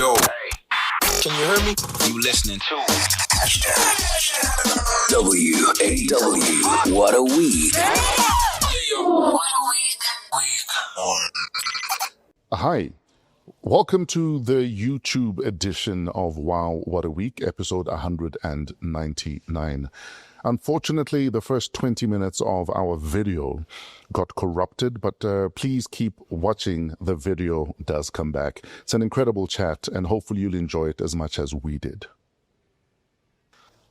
Yo, can you hear me? You listening to WAW. What a week. Hi, welcome to the YouTube edition of WOW What a Week, episode 199. Unfortunately, the first 20 minutes of our video got corrupted, but please keep watching. The video does come back. It's an incredible chat, and hopefully you'll enjoy it as much as we did.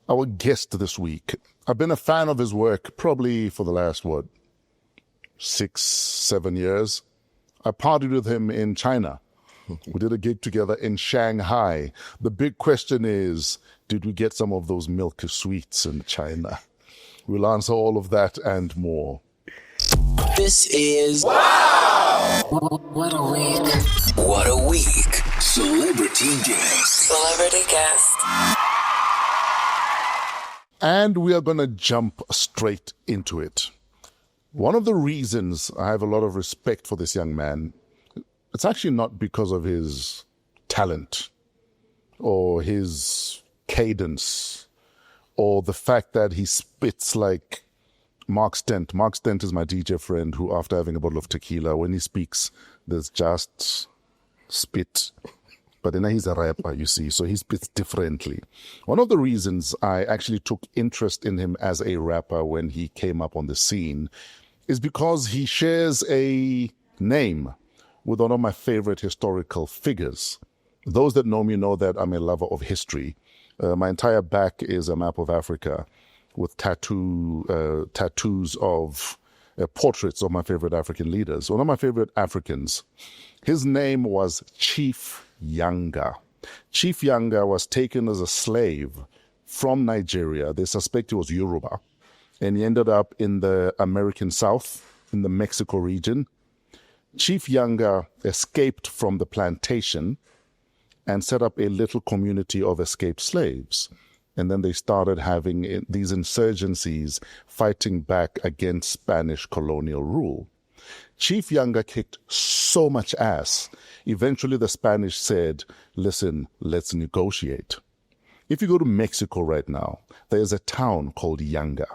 Our guest this week, I've been a fan of his work probably for the last, 6, 7 years. I partied with him in China. We did a gig together in Shanghai. The big question is, did we get some of those milk sweets in China? We'll answer all of that and more. This is WOW! What a week. What a week. Celebrity guest. Celebrity guest. And we are going to jump straight into it. One of the reasons I have a lot of respect for this young man, it's actually not because of his talent or his cadence or the fact that he spits like Mark Stent. Mark Stent is my DJ friend who, after having a bottle of tequila, when he speaks, there's just spit. But then he's a rapper, you see, so he spits differently. One of the reasons I actually took interest in him as a rapper when he came up on the scene is because he shares a name with one of my favorite historical figures. Those that know me know that I'm a lover of history. My entire back is a map of Africa with tattoos of portraits of my favorite African leaders. One of my favorite Africans, his name was Chief YANGA. Chief YANGA was taken as a slave from Nigeria. They suspect he was Yoruba. And he ended up in the American South, in the Mexico region. Chief YANGA escaped from the plantation and set up a little community of escaped slaves. And then they started having these insurgencies fighting back against Spanish colonial rule. Chief YANGA kicked so much ass. Eventually the Spanish said, listen, let's negotiate. If you go to Mexico right now, there's a town called YANGA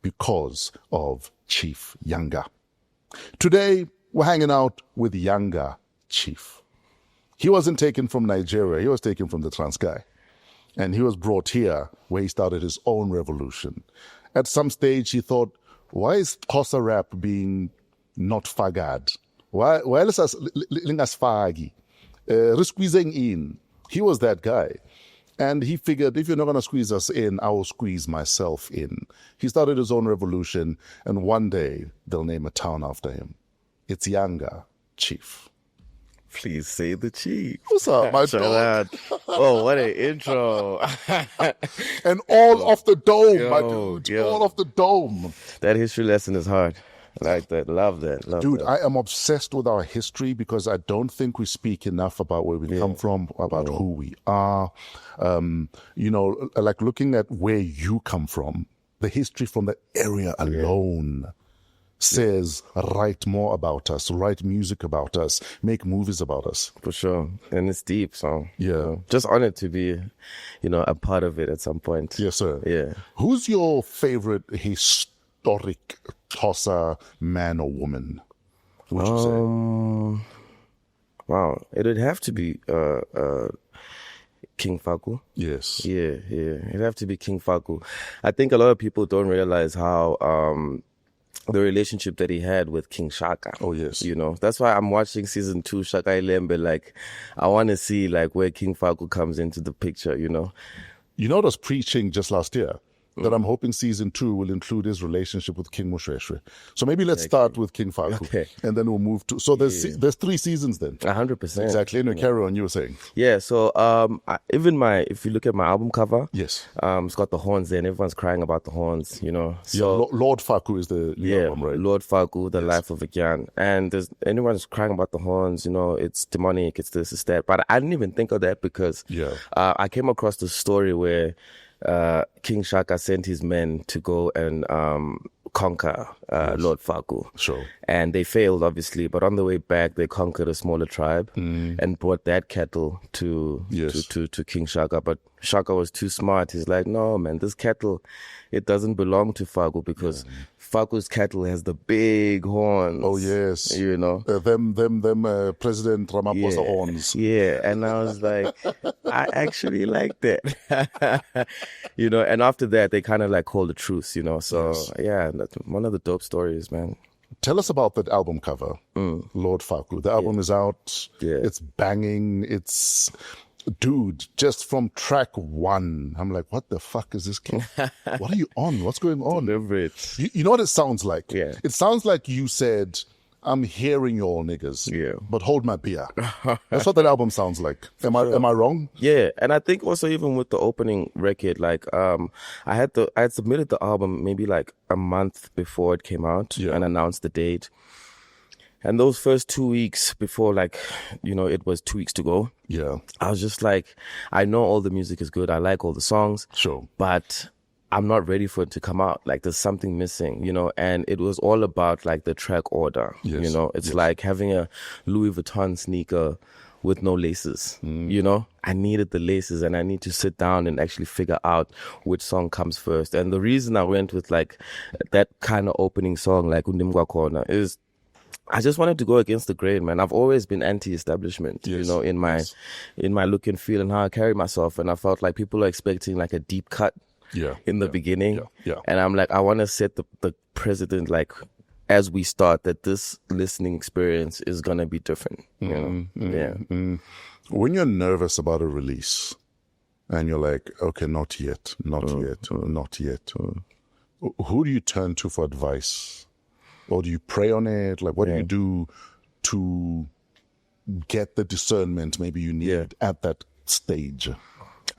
because of Chief YANGA. Today, we're hanging out with YANGA Chief. He wasn't taken from Nigeria. He was taken from the Transkei. And he was brought here where he started his own revolution. At some stage, he thought, why is Xhosa rap being not fagad? Why is us lingas fagi? Squeezing in. He was that guy. And he figured, if you're not going to squeeze us in, I will squeeze myself in. He started his own revolution, and one day they'll name a town after him. It's YANGA Chief. Please say the chief. What's up, my dog? Oh, what an intro. And all off the dome, my dude. All off the dome. That history lesson is hard. I like that. Love that. Dude, I am obsessed with our history because I don't think we speak enough about where we come from, about who we are. Like looking at where you come from, the history from the area alone says write more about us, write music about us, make movies about us. For sure. And it's deep, so just honored to be, a part of it at some point. Yes, sir. Yeah. Who's your favorite historic Xhosa man or woman? Would you say? Wow. It would have to be King Faku. Yes. Yeah. It'd have to be King Faku. I think a lot of people don't realize how the relationship that he had with King Shaka. Oh, yes. That's why I'm watching season 2, Shaka Ilembe. Like, I want to see, where King Faku comes into the picture, You know what I was preaching just last year? That I'm hoping season 2 will include his relationship with King Moshweshwe. So maybe let's start with King Faku, and then we'll move to. So there's 3 seasons then. 100%. Exactly. And carry on. You were saying. Yeah. So if you look at my album cover, yes, it's got the horns there, and everyone's crying about the horns. So Lord Faku is the album, right? Lord Faku, the life of a Gyan, and anyone's crying about the horns. It's demonic. It's this, it's that. But I didn't even think of that because I came across the story where King Shaka sent his men to go and conquer Lord Faku. Sure. And they failed, obviously, but on the way back, they conquered a smaller tribe and brought that cattle to King Shaka. But Shaka was too smart. He's like, no, man, this cattle, it doesn't belong to Faku because Faku's cattle has the big horns. Oh, yes. You know? Them President Ramaphosa horns. Yeah, and I was like, I actually like that. You know, and after that, they kind of like called a truce, you know? So, yeah, that's one of the dope stories, man. Tell us about that album cover, Lord Faku. The album is out. Yeah. It's banging. It's... Dude, just from track 1, I'm like, what the fuck is this kid? What are you on? What's going on? Deliberate. You know what it sounds like? Yeah. It sounds like you said, I'm hearing you all niggas, but hold my beer. That's what that album sounds like. Am I wrong? Yeah, and I think also even with the opening record, like I had submitted the album maybe like a month before it came out and announced the date. And those first 2 weeks before, like, you know, it was 2 weeks to go. Yeah. I was just like, I know all the music is good. I like all the songs. Sure. But I'm not ready for it to come out. Like, there's something missing, you know? And it was all about, like, the track order. Yes. You know? It's like having a Louis Vuitton sneaker with no laces, you know? I needed the laces and I need to sit down and actually figure out which song comes first. And the reason I went with, like, that kind of opening song, like Undimgwa Corner, is I just wanted to go against the grain, man. I've always been anti-establishment, you know, in my look and feel and how I carry myself. And I felt like people are expecting like a deep cut in the beginning. Yeah. And I'm like, I want to set the precedent, like, as we start, that this listening experience is going to be different, you know? When you're nervous about a release and you're like, okay, not yet. Who do you turn to for advice? Or do you pray on it? Like, what do you do to get the discernment maybe you need at that stage?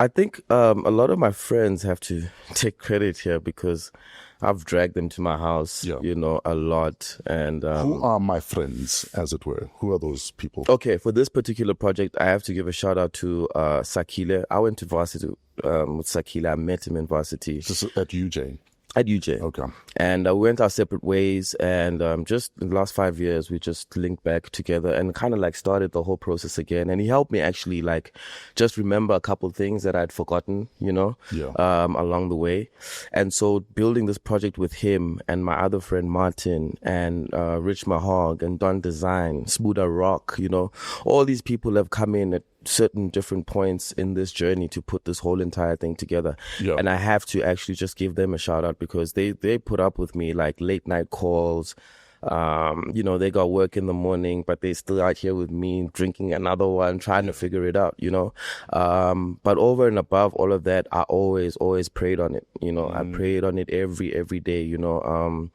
I think a lot of my friends have to take credit here because I've dragged them to my house, you know, a lot. And who are my friends, as it were? Who are those people? Okay, for this particular project, I have to give a shout out to Sakile. I went to varsity with Sakile. I met him in varsity. This is at UJ? At UJ. Okay. And we went our separate ways. And just in the last 5 years, we just linked back together and kind of like started the whole process again. And he helped me actually like just remember a couple of things that I'd forgotten, you know, along the way. And so building this project with him and my other friend Martin and Rich Mahog and Don Design, Smuda Rock, you know, all these people have come in at certain different points in this journey to put this whole entire thing together. And I have to actually just give them a shout out because they put up with me like late night calls. You know, they got work in the morning, but they still out here with me drinking another one, trying to figure it out, you know. But over and above all of that, I always prayed on it, you know. I prayed on it every day, you know.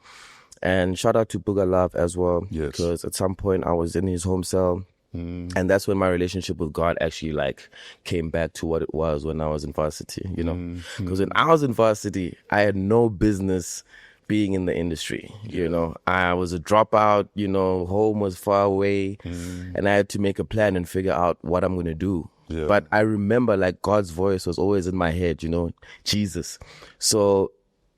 And shout out to Booga Love as well, because at some point I was in his home cell. And that's when my relationship with God actually like came back to what it was when I was in varsity, you know, because when I was in varsity, I had no business being in the industry. You know, I was a dropout, you know, home was far away and I had to make a plan and figure out what I'm going to do. But I remember like God's voice was always in my head, you know, Jesus. So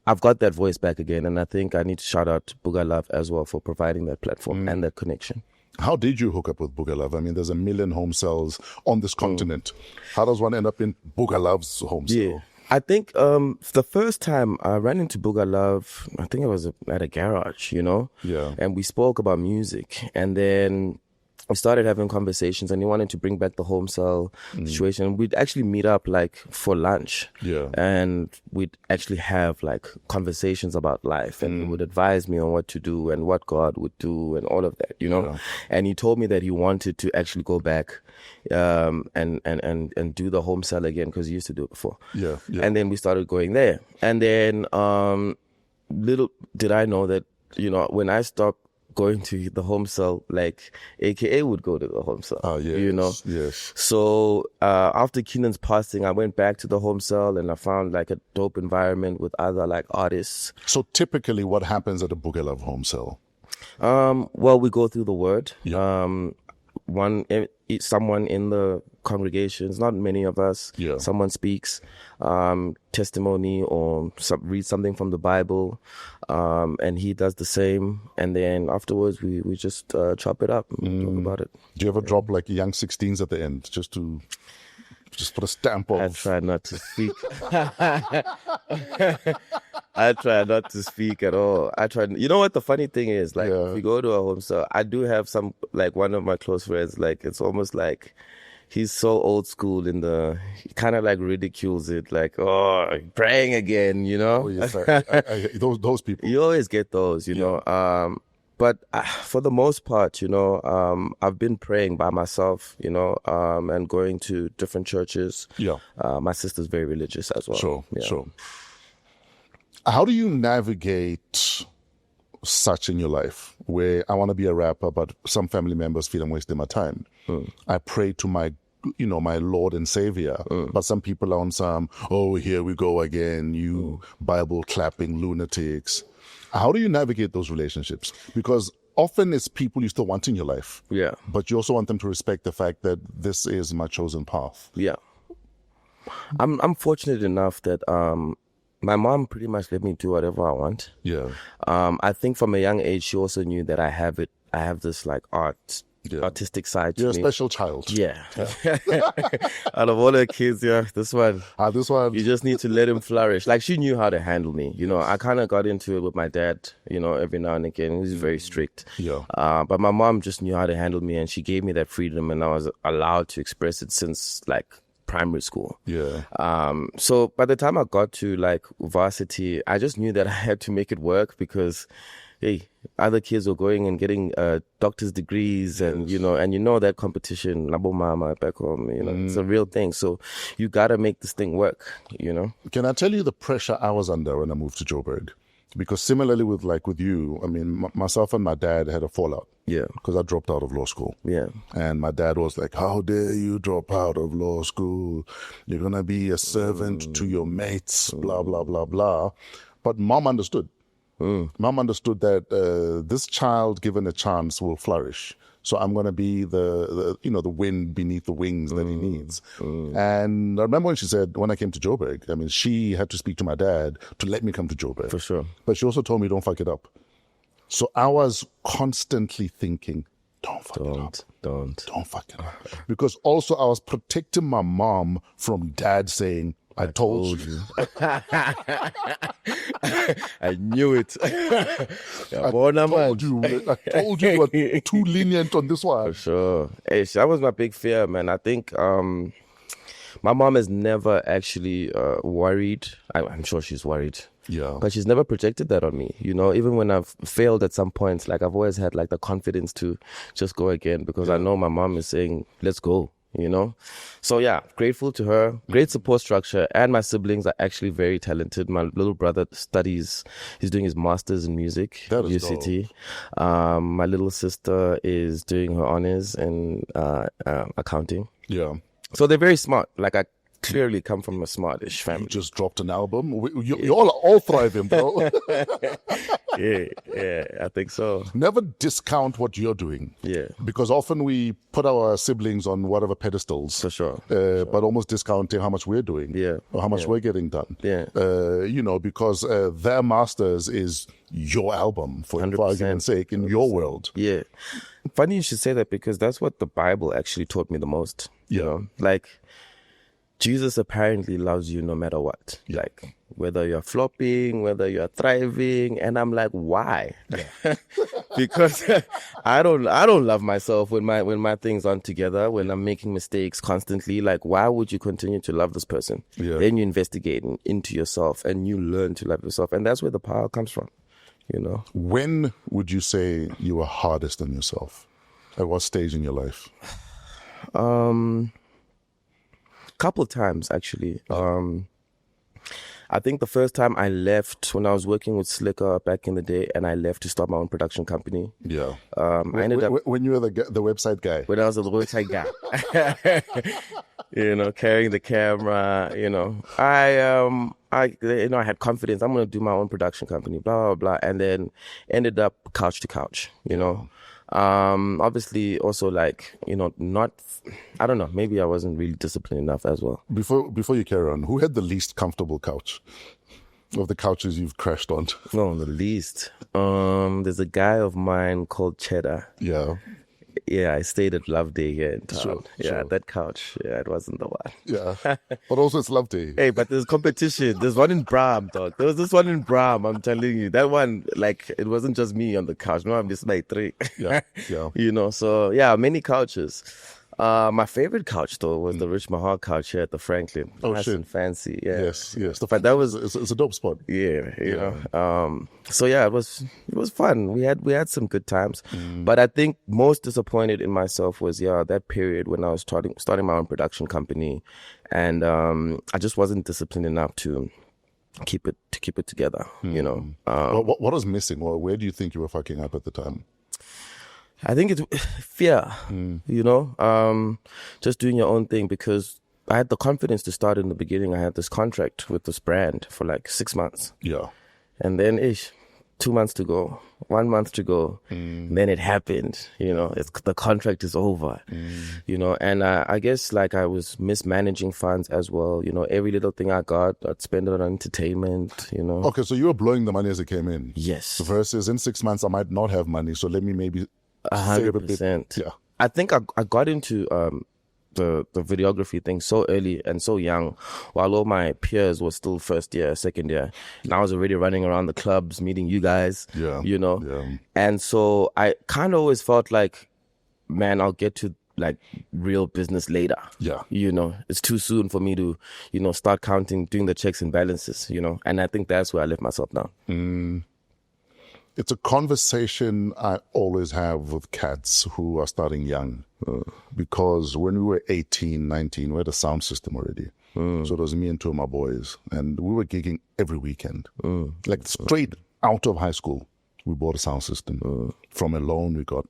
I've got that voice back again. And I think I need to shout out to Booga Love as well for providing that platform and that connection. How did you hook up with Booga Love? I mean, there's 1 million home cells on this continent. How does one end up in Booga Love's home cell? Yeah. I think the first time I ran into Booga Love, I think it was at a garage, you know? Yeah. And we spoke about music. And then we started having conversations and he wanted to bring back the home cell situation. We'd actually meet up like for lunch. Yeah. And we'd actually have like conversations about life and he would advise me on what to do and what God would do and all of that, you know? And he told me that he wanted to actually go back and do the home cell again because he used to do it before. Yeah. And then we started going there. And then little did I know that, you know, when I stopped going to the home cell, like AKA would go to the home cell, you know? Yes. So after Keenan's passing, I went back to the home cell and I found like a dope environment with other like artists. So typically what happens at a Booga Love home cell? Well, we go through the word. Yeah. Someone in the congregations, not many of us. Yeah. Someone speaks testimony or read something from the Bible, and he does the same. And then afterwards, we just chop it up and talk about it. Do you ever drop like young 16s at the end just put a stamp of? I try not to speak. I try not to speak at all. You know what the funny thing is? Like, if we go to a home, so I do have like one of my close friends, like, it's almost like he's so old school he kind of like ridicules it, like, oh, praying again, you know? Oh, yes, those people. You always get those, you know? But for the most part, you know, I've been praying by myself, you know, and going to different churches. Yeah. My sister's very religious as well. Sure. How do you navigate such in your life where I want to be a rapper, but some family members feel I'm wasting my time? I pray to my Lord and Savior, but some people are on some, oh, here we go again, you Bible clapping lunatics. How do you navigate those relationships? Because often it's people you still want in your life. Yeah. But you also want them to respect the fact that this is my chosen path. Yeah. I'm fortunate enough that my mom pretty much let me do whatever I want. Yeah. I think from a young age she also knew that I have this like artistic side to me. You're a special child. Yeah. Out of all the kids, this one. You just need to let him flourish. Like, she knew how to handle me. You know, I kind of got into it with my dad, you know, every now and again. He's very strict. Yeah. But my mom just knew how to handle me, and she gave me that freedom, and I was allowed to express it since like primary school. Yeah. So by the time I got to like varsity, I just knew that I had to make it work because, hey, other kids were going and getting doctor's degrees, and that competition, Labo Mama back home, you know, it's a real thing. So you gotta make this thing work, you know. Can I tell you the pressure I was under when I moved to Joburg? Because similarly with you, I mean, myself and my dad had a fallout. Yeah. Because I dropped out of law school. Yeah. And my dad was like, how dare you drop out of law school? You're going to be a servant to your mates, blah, blah, blah, blah. But mom understood. Mom understood that this child, given a chance, will flourish. So I'm going to be the wind beneath the wings that he needs. And I remember when she said, when I came to Joburg, I mean, she had to speak to my dad to let me come to Joburg. For sure. But she also told me, don't fuck it up. So I was constantly thinking, don't fuck it up. Don't fuck it up. Because also I was protecting my mom from dad saying, I told you. I knew it. I told you you were too lenient on this one. For sure. Hey, that was my big fear, man. I think my mom has never actually worried. I'm sure she's worried. Yeah. But she's never projected that on me. You know, even when I've failed at some points, like I've always had like the confidence to just go again because I know my mom is saying, let's go. You know, so yeah, grateful to her. Great support structure, and my siblings are actually very talented. My little brother he's doing his master's in music at UCT. My little sister is doing her honors in accounting. Yeah, so they're very smart. Like, I clearly come from a smartish family. You just dropped an album. You all thriving, bro. Yeah, I think so. Never discount what you're doing. Yeah. Because often we put our siblings on whatever pedestals. For sure. But almost discounting how much we're doing. Yeah. Or how much we're getting done. Yeah. Because their masters is your album, for argument's sake, in 100%. Your world. Yeah. Funny you should say that, because that's what the Bible actually taught me the most. Yeah. You know? Like, Jesus apparently loves you no matter what. Yeah. Like, whether you're flopping, whether you're thriving. And I'm like, why? Yeah. Because I don't love myself when my things aren't together, when I'm making mistakes constantly. Like, why would you continue to love this person? Yeah. Then you investigate into yourself and you learn to love yourself. And that's where the power comes from, you know? When would you say you were hardest on yourself? At what stage in your life? Couple times, actually. I think the first time I left, when I was working with Slicker back in the day, and I left to start my own production company. Yeah. I ended up when you were the website guy. When I was the website guy, you know, carrying the camera. You know, I had confidence. I'm going to do my own production company. Blah blah blah, and then ended up couch to couch. You know. Obviously also like, I don't know, maybe I wasn't really disciplined enough as well. Before you carry on, who had the least comfortable couch of the couches you've crashed on? No, the least. There's a guy of mine called Cheddar. Yeah. Yeah, I stayed at Loveday here in town. Sure, yeah, sure. that couch. Yeah, it wasn't the one. Yeah. But also it's Loveday. Hey, but there's competition. There's one in Bram, dog. There was this one in Bram, I'm telling you. That one, like, it wasn't just me on the couch. No, I'm just like three. Yeah, yeah. So yeah, many couches. My favorite couch though was the Rich Mahal couch here at the Franklin. Oh, nice shit. and fancy. Yeah. Yes. But that was It's a dope spot. yeah, you know. So yeah, it was fun. We had some good times. But I think most disappointed in myself was that period when I was starting my own production company, and I just wasn't disciplined enough to keep it together. You know. What was missing, or where do you think you were fucking up at the time? I think it's fear, just doing your own thing, because I had the confidence to start in the beginning. I had this contract with this brand for like 6 months. Yeah. And then 2 months to go, 1 month to go. Then it happened, the contract is over, and I guess like I was mismanaging funds as well. Every little thing I got, I'd spend it on entertainment, Okay, so you were blowing the money as it came in. Yes. Versus in 6 months, I might not have money, so let me maybe save a bit. 100%. Yeah. I think I got into the videography thing so early and so young, while all my peers were still first year, second year. And I was already running around the clubs, meeting you guys, Yeah. And so I kind of always felt like, man, I'll get to like real business later. Yeah. It's too soon for me to, start doing the checks and balances, and I think that's where I left myself down. It's a conversation I always have with cats who are starting young. Because when we were 18, 19, we had a sound system already. So it was me and two of my boys. And we were gigging every weekend. Like straight out of high school, we bought a sound system. From a loan we got.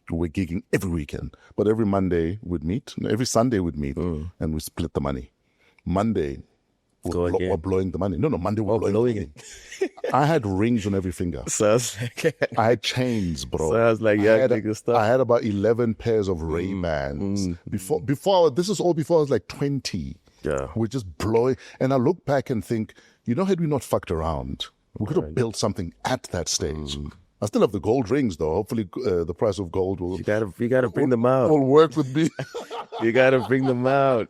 We were gigging every weekend. But every Monday we'd meet. Every Sunday we'd meet. And we split the money. Monday, we're blowing the money. No, Monday we're blowing it. I had rings on every finger. So I was like, I had chains, bro. So I was like, I had about 11 pairs of Ray-Bans. Before, this is all before I was like 20. Yeah. We're just blowing. And I look back and think, had we not fucked around, we could have built something at that stage. I still have the gold rings, though. Hopefully, the price of gold will. You gotta bring them out. Will work with me. You gotta bring them out.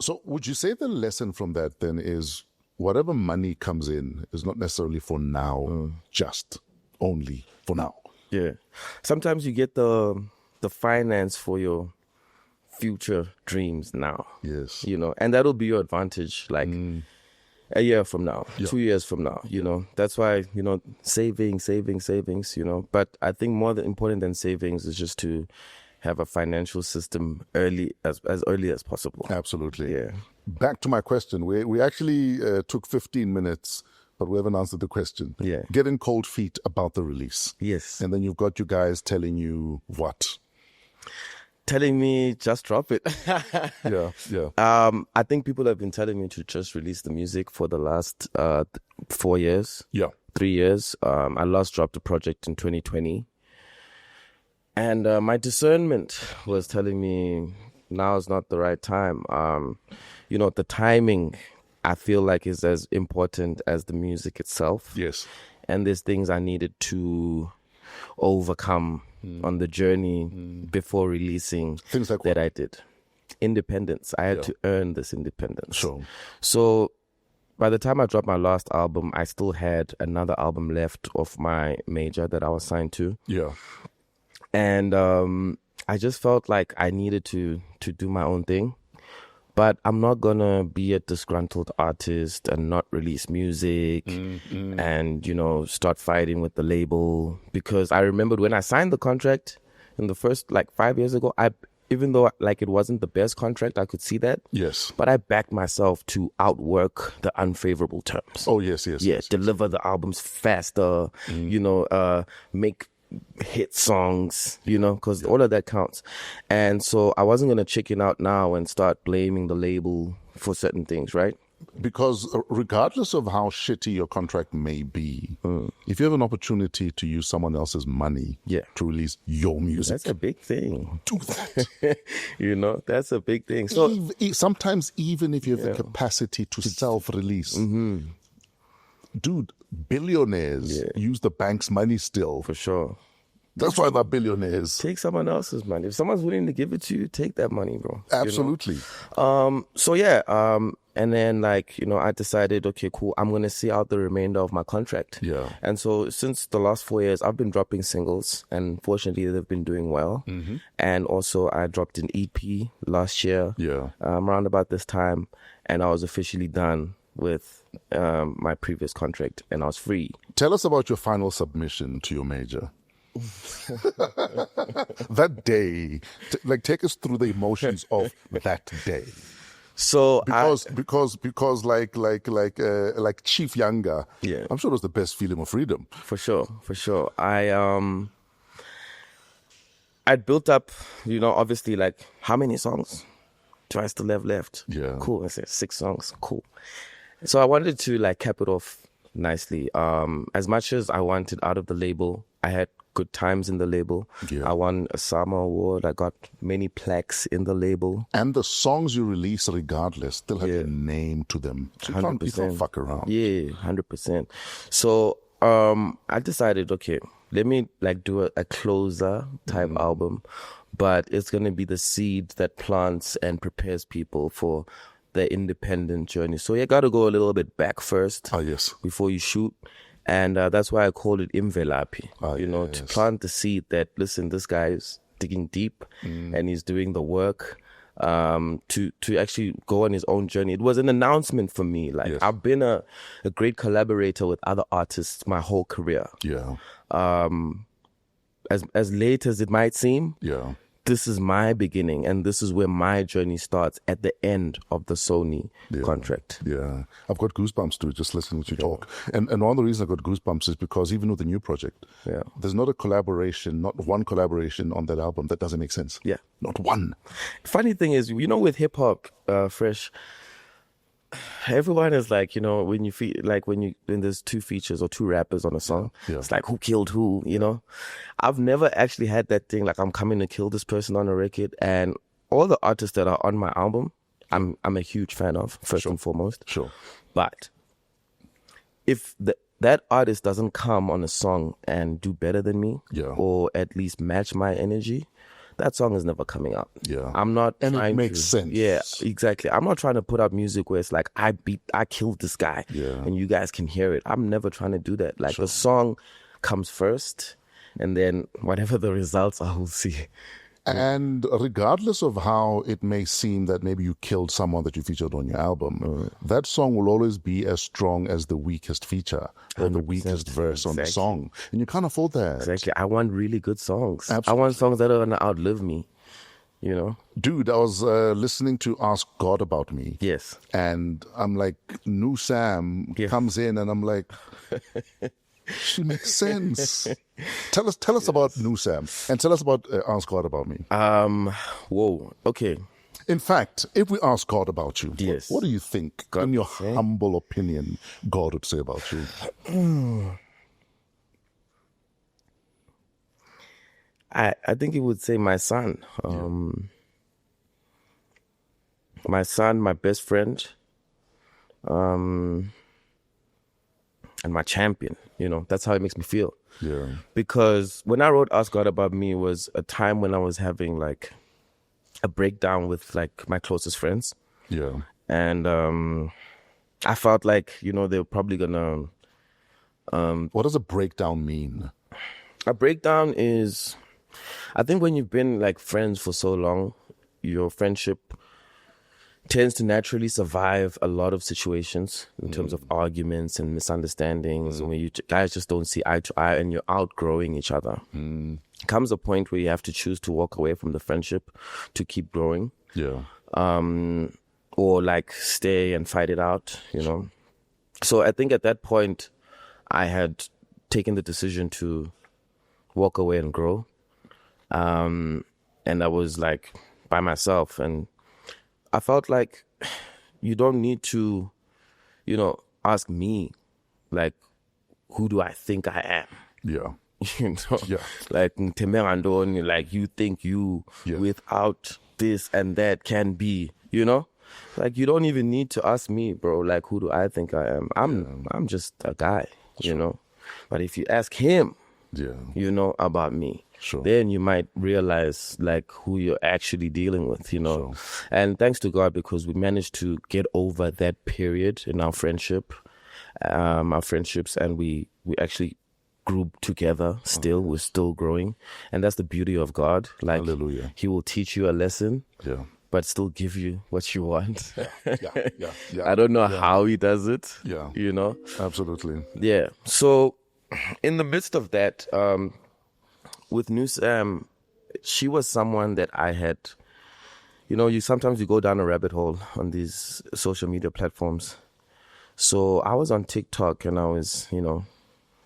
So, would you say the lesson from that then is whatever money comes in is not necessarily for now, just only for now? Yeah. Sometimes you get the finance for your future dreams now. Yes. And that'll be your advantage. Like. A year from now, 2 years from now, that's why, savings, but I think more important than savings is just to have a financial system as early as possible. Absolutely. Yeah. Back to my question. We actually took 15 minutes, but we haven't answered the question. Yeah. Getting cold feet about the release. Yes. And then you've got you guys telling you what? Telling me just drop it. Yeah. I think people have been telling me to just release the music for the last 4 years. Yeah. 3 years. I last dropped a project in 2020. And my discernment was telling me now is not the right time. The timing, I feel like, is as important as the music itself. Yes. And there's things I needed to overcome on the journey before releasing things like that I did. Independence. I had to earn this independence. Sure. So by the time I dropped my last album, I still had another album left of my major that I was signed to. Yeah. And I just felt like I needed to do my own thing. But I'm not going to be a disgruntled artist and not release music and, start fighting with the label. Because I remembered when I signed the contract in the first 5 years ago, even though it wasn't the best contract, I could see that. Yes. But I backed myself to outwork the unfavorable terms. Oh, yes. Deliver the albums faster, make hit songs, because all of that counts. And so I wasn't going to chicken out now and start blaming the label for certain things, right? Because regardless of how shitty your contract may be, if you have an opportunity to use someone else's money to release your music, that's a big thing. do that. You know, that's a big thing. So Sometimes even if you have the capacity to self-release, dude, billionaires use the bank's money still. for sure. That's why they're billionaires. Take someone else's money. If someone's willing to give it to you, take that money, bro. Absolutely. And then, like, you know, I decided, okay, cool, I'm going to see out the remainder of my contract. Yeah. And so since the last 4 years, I've been dropping singles, and fortunately, they've been doing well. And also, I dropped an EP last year, around about this time, and I was officially done with my previous contract, and I was free. Tell us about your final submission to your major. That day, take us through the emotions of that day. So Because like Chief YANGA, I'm sure it was the best feeling of freedom. For sure. I'd built up, you know, obviously, like, how many songs do I still have left? Yeah. Cool. I said 6 songs. Cool. So I wanted to, like, cap it off nicely. As much as I wanted out of the label, I had good times in the label. Yeah. I won a Summer Award. I got many plaques in the label. And the songs you release, regardless, still have a name to them. So you can't fuck around. Yeah, 100%. So I decided, okay, let me, like, do a closer type album, but it's going to be the seed that plants and prepares people for their independent journey. So you got to go a little bit back first. Yes. Before you shoot. And that's why I called it Imvelapi, to plant the seed that, listen, this guy is digging deep and he's doing the work to actually go on his own journey. It was an announcement for me. Like, I've been a great collaborator with other artists my whole career. Yeah. As late as it might seem, this is my beginning, and this is where my journey starts at the end of the Sony contract. Yeah. I've got goosebumps to just listening to you talk. And one of the reasons I got goosebumps is because even with the new project, there's not one collaboration on that album that doesn't make sense. Yeah. Not one. Funny thing is, you know, with hip hop, Fresh, everyone is like, you know, when there's 2 features or 2 rappers on a song, it's like, who killed who, you know? I've never actually had that thing, like, I'm coming to kill this person on a record. And all the artists that are on my album, I'm a huge fan of, first and foremost. Sure. But if that artist doesn't come on a song and do better than me, or at least match my energy, that song is never coming out. Yeah. I'm not and trying it makes to, sense. Yeah, exactly. I'm not trying to put out music where it's like, I killed this guy and you guys can hear it. I'm never trying to do that. Like, the song comes first, and then whatever the results are, we'll see. And regardless of how it may seem that maybe you killed someone that you featured on your album, that song will always be as strong as the weakest feature or the weakest verse on the song. And you can't afford that. Exactly. I want really good songs. Absolutely. I want songs that are going to outlive me, you know? Dude, I was listening to Ask God About Me. Yes. And I'm like, New Sam comes in and I'm like... She makes sense. Tell us about New Sam, and tell us about Ask God About Me. Whoa. Okay. In fact, if we ask God about you, what do you think, in your say? humble opinion, God would say about you? I think he would say my son. My son, my best friend, and my champion. You know, that's how it makes me feel. Yeah. Because when I wrote Ask God About Me, was a time when I was having, like, a breakdown with, like, my closest friends. Yeah. And I felt like, you know, they were probably gonna... what does a breakdown mean? A breakdown is... I think when you've been, like, friends for so long, your friendship tends to naturally survive a lot of situations in terms of arguments and misunderstandings, when you guys just don't see eye to eye and you're outgrowing each other. Comes a point where you have to choose to walk away from the friendship to keep growing. Yeah. Or, like, stay and fight it out, you know. So I think at that point, I had taken the decision to walk away and grow. And I was, like, by myself, and I felt like you don't need to ask me, like, who do I think I am? Yeah. Yeah. Like, like you think you without this and that can be, Like, you don't even need to ask me, bro. Like, who do I think I am? I'm just a guy, But if you ask him, about me, then you might realize like who you're actually dealing with, And thanks to God, because we managed to get over that period in our friendships, and we actually grew together. Still, we're still growing, and that's the beauty of God. Like, Hallelujah. He will teach you a lesson, but still give you what you want. I don't know how He does it. Absolutely. Yeah. So, in the midst of that, with New Sam, she was someone that I had, you sometimes you go down a rabbit hole on these social media platforms. So I was on TikTok and I was,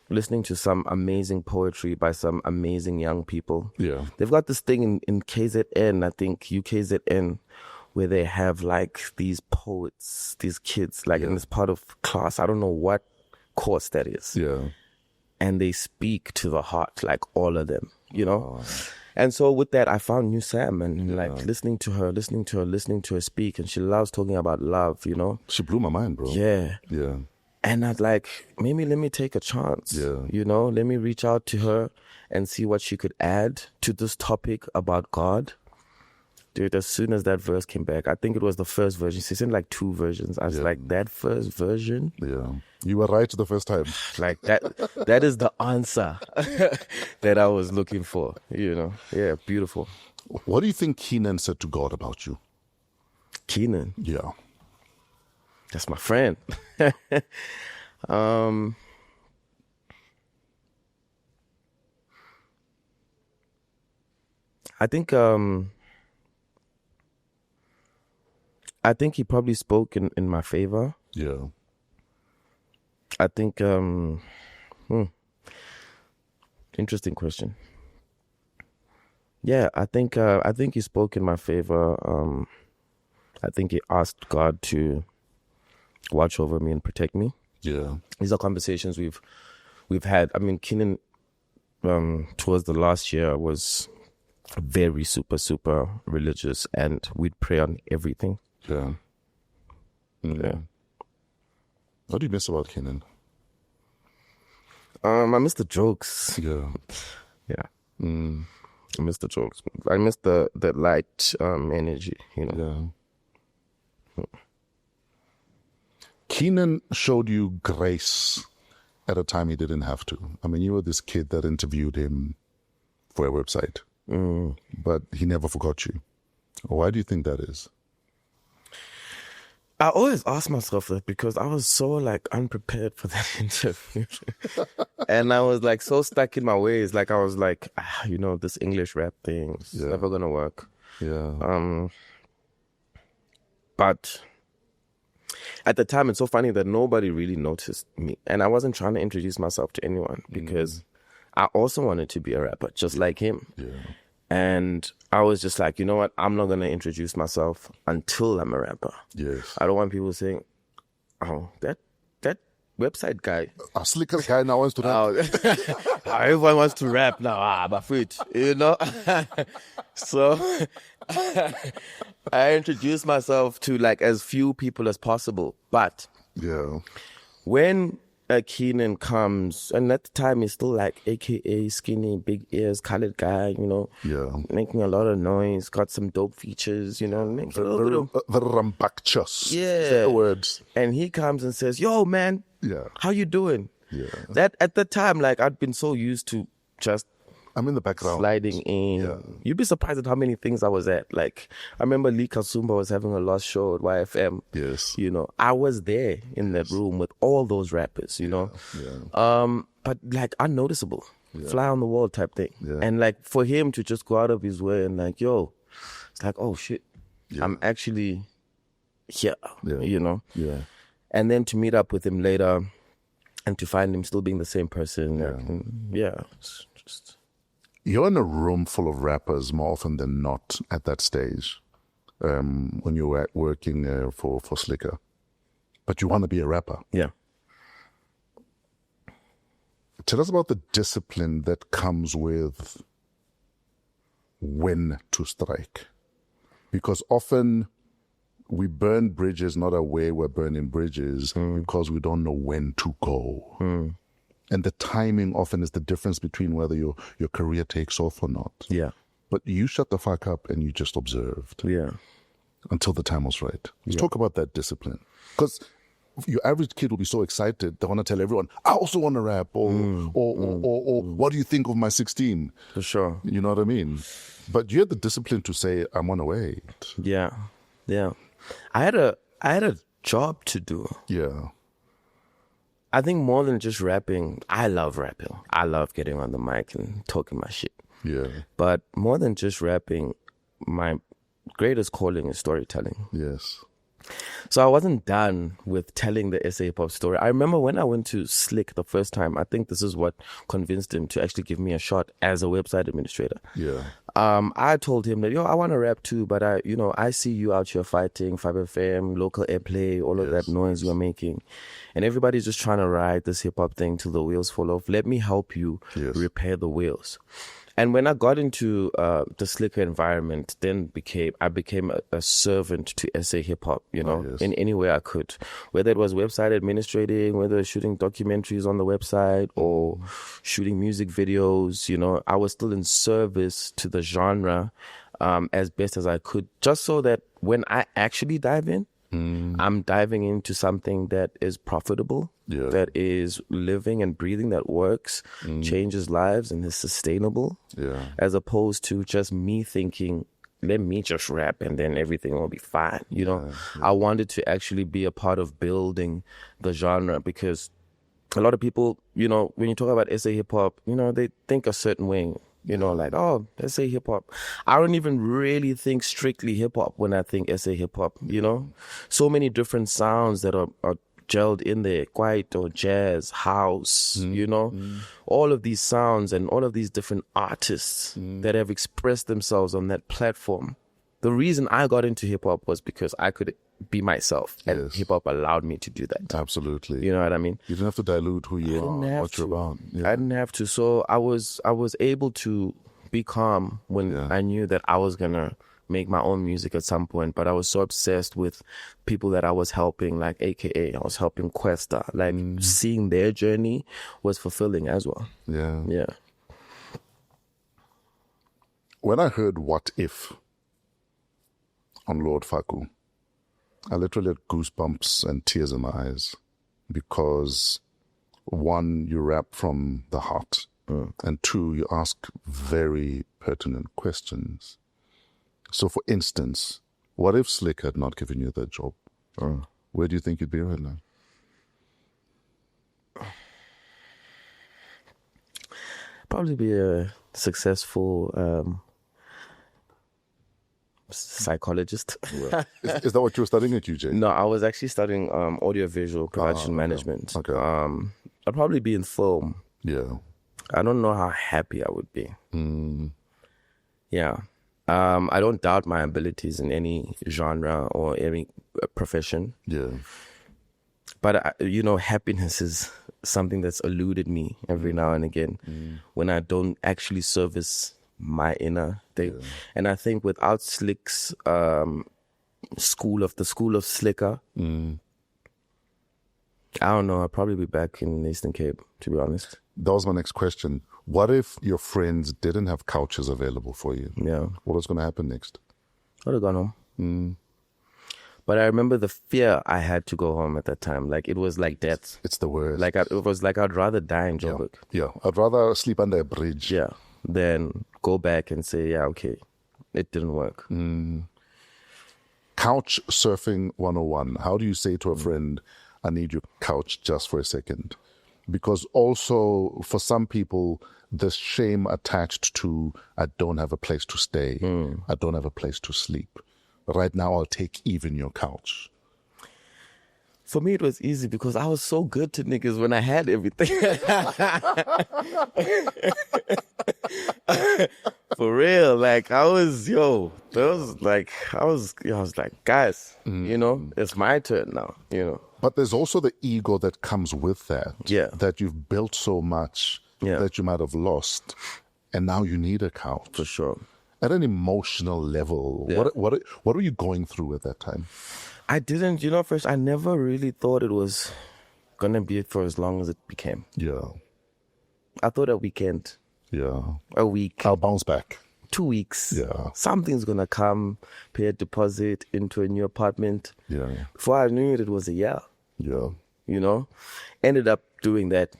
listening to some amazing poetry by some amazing young people. Yeah. They've got this thing in KZN, I think UKZN, where they have like these poets, these kids, like in this part of class. I don't know what course that is. Yeah. And they speak to the heart, like all of them, And so with that, I found New Sam and like listening to her speak, and she loves talking about love, She blew my mind, bro. Yeah. Yeah. And I'd like, maybe let me take a chance, let me reach out to her and see what she could add to this topic about God. Dude, as soon as that verse came back, I think it was the first version. She sent like 2 versions. I was like, that first version? Yeah. You were right the first time. Like that is the answer that I was looking for, Yeah, beautiful. What do you think Keenan said to God about you? Keenan? Yeah. That's my friend. I think he probably spoke in my favor. Yeah. I think, interesting question. Yeah, I think he spoke in my favor. I think he asked God to watch over me and protect me. Yeah. These are conversations we've had. I mean, Keenan, towards the last year was very super, super religious, and we'd pray on everything. Yeah. Yeah. What do you miss about Keenan? I miss the jokes. Yeah. Yeah. I miss the jokes. I miss the light energy, Yeah. Keenan showed you grace at a time he didn't have to. I mean, you were this kid that interviewed him for a website, but he never forgot you. Why do you think that is? I always ask myself that because I was so like unprepared for that interview. And I was like so stuck in my ways. Like I was like, this English rap thing is never gonna work. Yeah. But at the time, it's so funny that nobody really noticed me. And I wasn't trying to introduce myself to anyone because I also wanted to be a rapper just like him. Yeah. And I was just like, you know what? I'm not going to introduce myself until I'm a rapper. Yes. I don't want people saying, oh, that website guy. A slicker guy now wants to rap. Everyone wants to rap now. My foot, So I introduced myself to like as few people as possible. But when Keenan comes, and at the time he's still like AKA skinny, big ears, colored guy, making a lot of noise, got some dope features, making a little bit of... The rambunctious. Yeah. Words. And he comes and says, yo, man, how you doing? Yeah. That at the time, like I'd been so used to just I'm in the background. Sliding in. Yeah. You'd be surprised at how many things I was at. Like, I remember Lee Kasumba was having a last show at YFM. Yes. I was there in that room with all those rappers, Yeah. But like unnoticeable. Fly on the wall type thing. Yeah. And like for him to just go out of his way and like, yo, it's like, oh shit, I'm actually here, Yeah. And then to meet up with him later and to find him still being the same person. It's just... You're in a room full of rappers more often than not at that stage when you were working for Slicker. but you want to be a rapper. Yeah. Tell us about the discipline that comes with when to strike. Because often we burn bridges not aware we're burning bridges because we don't know when to go. And the timing often is the difference between whether your career takes off or not. Yeah. But you shut the fuck up and you just observed. Yeah. Until the time was right. Let's talk about that discipline. Because your average kid will be so excited, they want to tell everyone, I also want to rap, or what do you think of my 16? For sure. You know what I mean? But you had the discipline to say, I'm on a wait. Yeah. Yeah. I had a job to do. Yeah. I think more than just rapping, I love rapping. I love getting on the mic and talking my shit. Yeah. But more than just rapping, my greatest calling is storytelling. Yes. So I wasn't done with telling the SA hip hop story. I remember when I went to Slick the first time, I think this is what convinced him to actually give me a shot as a website administrator. Yeah. I told him that, I want to rap too, but I see you out here fighting 5FM, local airplay, all of that noise you're making. And everybody's just trying to ride this hip hop thing till the wheels fall off. Let me help you repair the wheels. And when I got into the Slicker environment, then I became a servant to SA hip hop, in any way I could. Whether it was website administrating, whether shooting documentaries on the website or shooting music videos, I was still in service to the genre as best as I could, just so that when I actually dive in, I'm diving into something that is profitable, that is living and breathing, that works, changes lives, and is sustainable, as opposed to just me thinking, let me just rap and then everything will be fine. I wanted to actually be a part of building the genre, because a lot of people, when you talk about SA hip hop, they think a certain way. Like, oh, SA hip hop. I don't even really think strictly hip hop when I think SA hip hop, So many different sounds that are gelled in there, kwaito, jazz, house, all of these sounds and all of these different artists that have expressed themselves on that platform. The reason I got into hip hop was because I could be myself, and hip hop allowed me to do that. Absolutely. You know what I mean? You didn't have to dilute who you are, what you're about. I didn't have to. So I was able to be calm when I knew that I was gonna make my own music at some point, but I was so obsessed with people that I was helping, like AKA, I was helping Questa. Like seeing their journey was fulfilling as well. Yeah. Yeah. When I heard What If on Lord Faku, I literally had goosebumps and tears in my eyes, because one, you rap from the heart, and two, you ask very pertinent questions. So for instance, what if Slick had not given you that job? Where do you think you'd be right now? Probably be a successful psychologist. Is that what you were studying at UJ? No, I was actually studying audiovisual production management. Okay. I'd probably be in film. Yeah. I don't know how happy I would be. Yeah. I don't doubt my abilities in any genre or any profession. Yeah. But, happiness is something that's eluded me every now and again when I don't actually service my inner thing. And I think without Slick's school of Slicker, I don't know, I'd probably be back in the Eastern Cape, to be honest. That was my next question. What if your friends didn't have couches available for you? Yeah. What was going to happen next? I'd have gone home. But I remember the fear I had to go home at that time. Like, it was like death. It's the worst. Like, it was like I'd rather die in Joburg. Yeah. I'd rather sleep under a bridge. Yeah. Than go back and say, yeah, okay, it didn't work. Couch surfing 101. How do you say to a friend, I need your couch just for a second? Because also for some people, the shame attached to, I don't have a place to stay. I don't have a place to sleep. Right now, I'll take even your couch. For me, it was easy because I was so good to niggas when I had everything. For real, like I was like, guys, it's my turn now, But there's also the ego that comes with that. Yeah. That you've built so much that you might have lost, and now you need a couch. For sure. At an emotional level, what were you going through at that time? I didn't, first, I never really thought it was going to be for as long as it became. Yeah. I thought a weekend. Yeah. A week. I'll bounce back. 2 weeks. Yeah. Something's going to come, pay a deposit into a new apartment. Yeah. Before I knew it was a year. Yeah. Ended up doing that,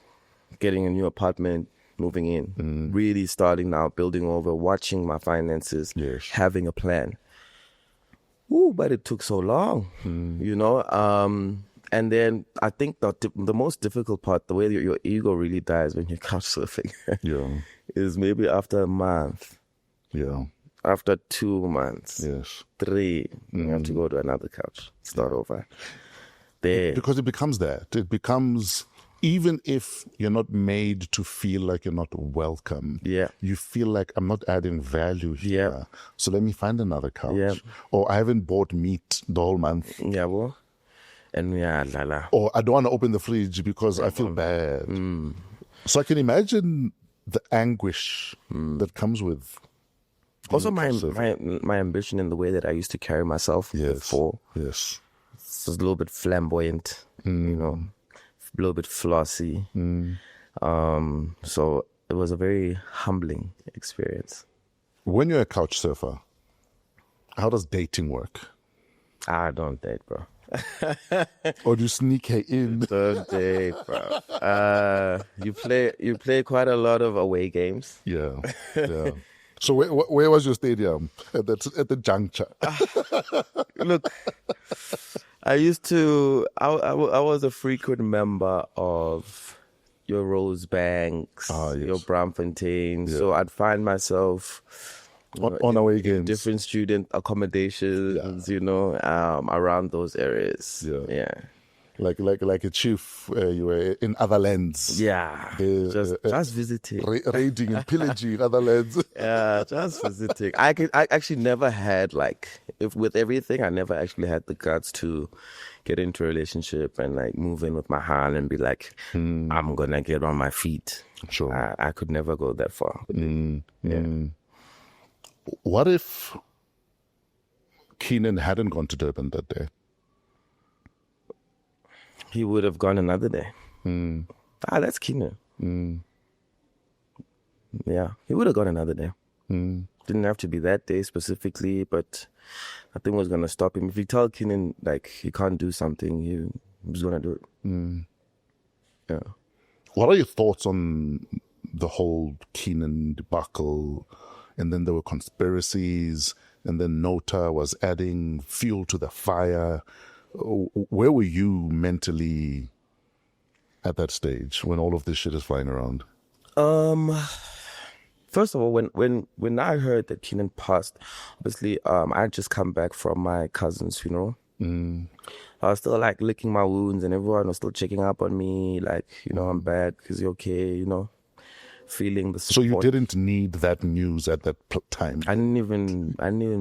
getting a new apartment, moving in, really starting now, building over, watching my finances, having a plan. Ooh, but it took so long, and then I think the most difficult part, the way your ego really dies when you're couch surfing, is maybe after a month. Yeah. After 2 months. Yes. 3, you have to go to another couch, start over. There. Because it becomes that. It becomes, even if you're not made to feel like you're not welcome, you feel like I'm not adding value here. So let me find another couch. Or I haven't bought meat the whole month. Yeah, well. And Or I don't want to open the fridge because I feel bad. So I can imagine the anguish that comes with. Also, my ambition in the way that I used to carry myself before. Yes. Was a little bit flamboyant, a little bit flossy. So it was a very humbling experience. When you're a couch surfer, how does dating work? I don't date, bro. Or do you sneak her in? Don't date, bro. You play quite a lot of away games. Yeah. So where was your stadium at the juncture? Look, I used to. I was a frequent member of your Rosebanks, your Braamfontein. So I'd find myself on away games, different student accommodations, around those areas. Yeah. Like a chief, you were in other lands. Yeah, just visiting, raiding and pillaging other lands. Yeah, just visiting. I actually never had with everything, I never actually had the guts to get into a relationship and move in with my hand and be like, I'm gonna get on my feet. Sure, I could never go that far. What if Keenan hadn't gone to Durban that day? He would have gone another day. That's Keenan. Yeah, he would have gone another day. Didn't have to be that day specifically, but nothing was going to stop him. If you tell Keenan, he can't do something, he's going to do it. Yeah. What are your thoughts on the whole Keenan debacle? And then there were conspiracies, and then Nota was adding fuel to the fire. Where were you mentally at that stage when all of this shit is flying around? First of all, when I heard that Keenan passed, obviously, I had just come back from my cousin's funeral. I was still licking my wounds, and everyone was still checking up on me, I'm bad, is you okay, feeling the support. So you didn't need that news at that time? I didn't even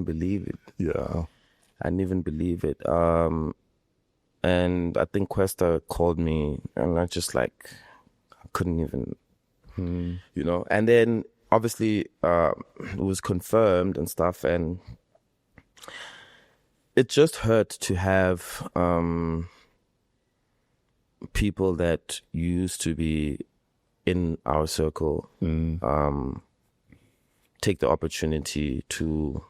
believe it. Yeah. I didn't even believe it. And I think Questa called me, and I just I couldn't even, And then obviously it was confirmed and stuff, and it just hurt to have people that used to be in our circle take the opportunity to,